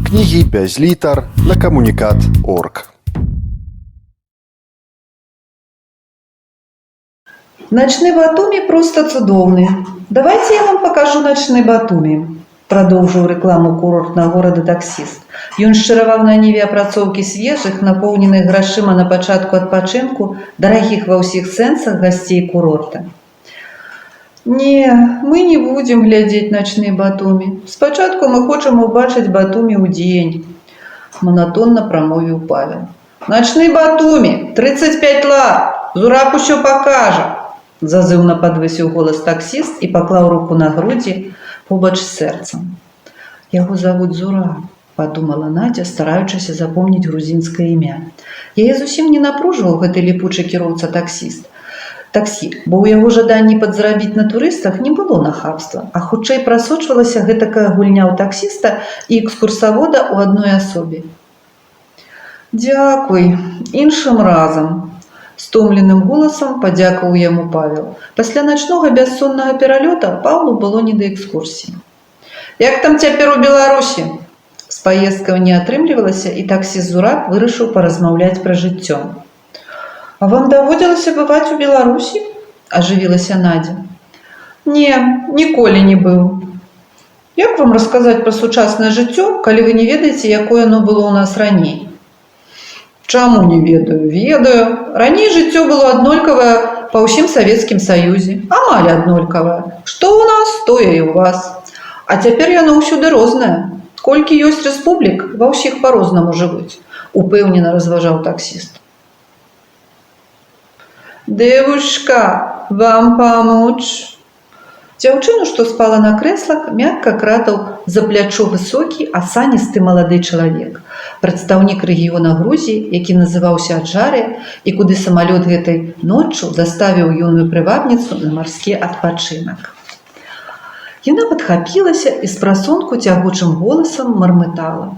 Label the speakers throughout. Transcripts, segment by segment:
Speaker 1: Книги без литр на коммуникат.орг.
Speaker 2: Ночны Батумі просто цудоўны. Давайте я вам покажу ночны Батумі. Продолжил рекламу курортного города таксист. Ён шчыраваў на ніве апрацоўкі свежых, напоўненых грашыма на пачатку адпачынку, дарагіх ва ўсіх сэнсах гасцей курорта. Не, мы не будем глядзець ночны Батумі. Спачатку мы хочам убачыць Батумі ў дзень, монотонно прамовіў Павел. Ночны Батумі, 35 лат, Зураб усё пакажа. Зазыўна падвысіў голас таксіст і паклаў руку на грудзі побач з сэрцам. Яго завуць Зураб, подумала Надя, стараючыся запомніць грузінскае імя. Яе зусім не напружваў гэты ліпучы кіроўца таксі, бо ў яго жаданні падзарабіць на турыстах не было нахабства, а хутчэй прасочвалася гэтакая гульня ў таксіста і экскурсавода ў адной асобе. Дзякуй, іншым разам. Стомленым голасам падзякаваў яму Павел. Пасля начнога бяссоннага пералёта Павлу было не да экскурсіі. Як там цяпер у Беларусі? З паездкаў не атрымлівалася, і таксіст Зураб вырашыў паразмаўляць пра жыццё. А вам даводзілася бываць у Беларусі? Ажывілася Надя. Не, ніколі не быў. Як вам расказаць пра сучаснае жыццё, калі вы не ведаеце, якое оно было ў нас раней? Чаму не ведаю? Ведаю. Раней жыццё было аднолькавае па ўсім Савецкім Саюзе. Амаль аднолькавае. Што ў нас, тое і ў вас. А цяпер яно ўсюды рознае. Колькі ёсць рэспублік, ва ўсіх па-рознаму жывуць. Упэўнена разважаў таксіст. Девушка, вам помочь? Дзяўчыну, што спала на крэслах, мякка кратаў за плячо высокі, асаністы малады чалавек, прадстаўнік рэгіёна Грузіі, які называўся Аджарыя, і куды самалёт гэтай ноччу даставіў юную прывабніцу на марскі адпачынак. Яна падхапілася і з прасонку цягучым голасам мармытала.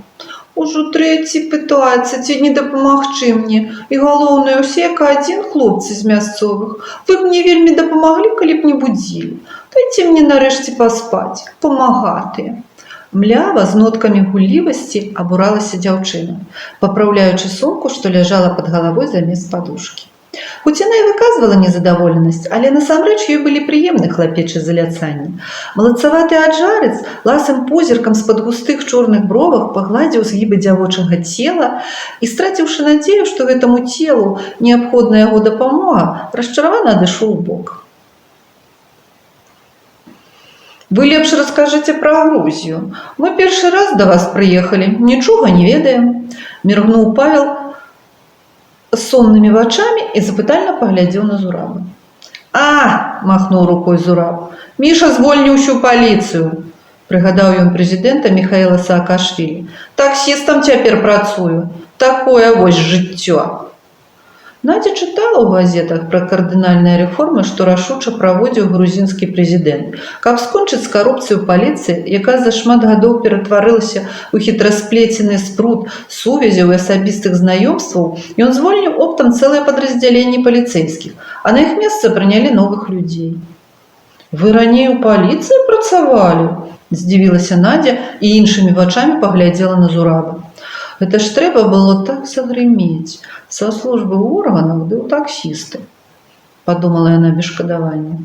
Speaker 2: Ужо трэці пытаецца, ці не дапамагчы мне. І галоўнае, усе як адзін хлопцы з мясцовых. Вы б мне вельмі дапамаглі, калі б не будзілі. Дайце мне нарэшце паспаць, памагатыя. Млява з ноткамі гуллівасці абуралася дзяўчына, папраўляючы сумку, што ляжала пад галавой замест падушкі. Хоць яна і выказвала незадаволенасць, але насамрэч ёй былі прыемны хлапечы заляцанні. Малацаваты аджарец ласым позіркам з-пад густых чорных бровах пагладзіў згібы дзявочага цела і, страціўшы надзею, што гэтаму целу неабходная яго дапамога, расчаравана адышоў убок. Вы лепш раскажыце пра Грузію. Мы першы раз да вас прыехалі, нічога не ведаем. Міргнуў Павел з соннымі вачамі і запытальна паглядзеў на Зураба. А, махнуў рукой Зураб, Міша звольніў усю паліцыю. Прыгадаў ён прэзідэнта Міхаіла Саакашвілі. Таксістам цяпер працую. Такое вось жыццё. Надя чытала ў газетах пра кардынальныя рэформы, што рашуча праводзіў грузінскі прэзідэнт. Каб скончыць з карупцыяй у паліцыі, якая за шмат гадоў ператварылася ў хітрасплецены спрут сувязяў і асабістых знаёмстваў, ён звольніў оптам цэлае падраздзяленне паліцэйскіх, а на іх месца прынялі новых людзей. Вы раней у паліцыі працавалі? Здзівілася Надя і іншымі вачамі паглядзела на Зураба. Гэта ж трэба было так загрымець са службы органаў ды ў таксісты, падумала яна без шкадавання.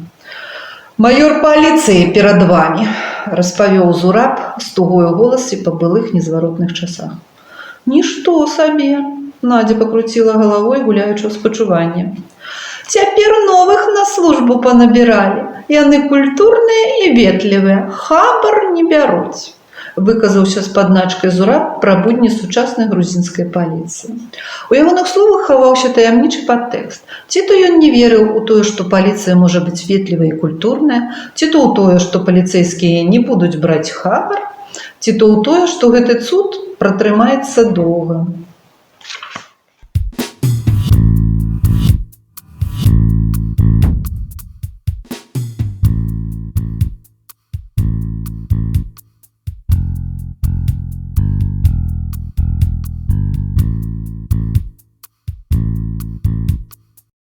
Speaker 2: Маёр паліцыі перад вамі, распавёў Зураб з тугой у голасе па былых незваротных часах. Нішто сабе, Надя пакруціла галавой, гуляючы ў спачуванне. Цяпер новых на службу панабіралі. Яны культурныя і ветлівыя, хабар не бяруць. Выказаўся з падначкай Зураб пра будні сучаснай грузінскай паліцыі. У ягоных словах хаваўся таямнічы падтэкст. Ці то ён не верыў у тое, што паліцыя можа быць ветлівая і культурная, ці то ў тое, што паліцэйскія не будуць браць хабар, ці то ў тое, што гэты цуд пратрымаецца доўга.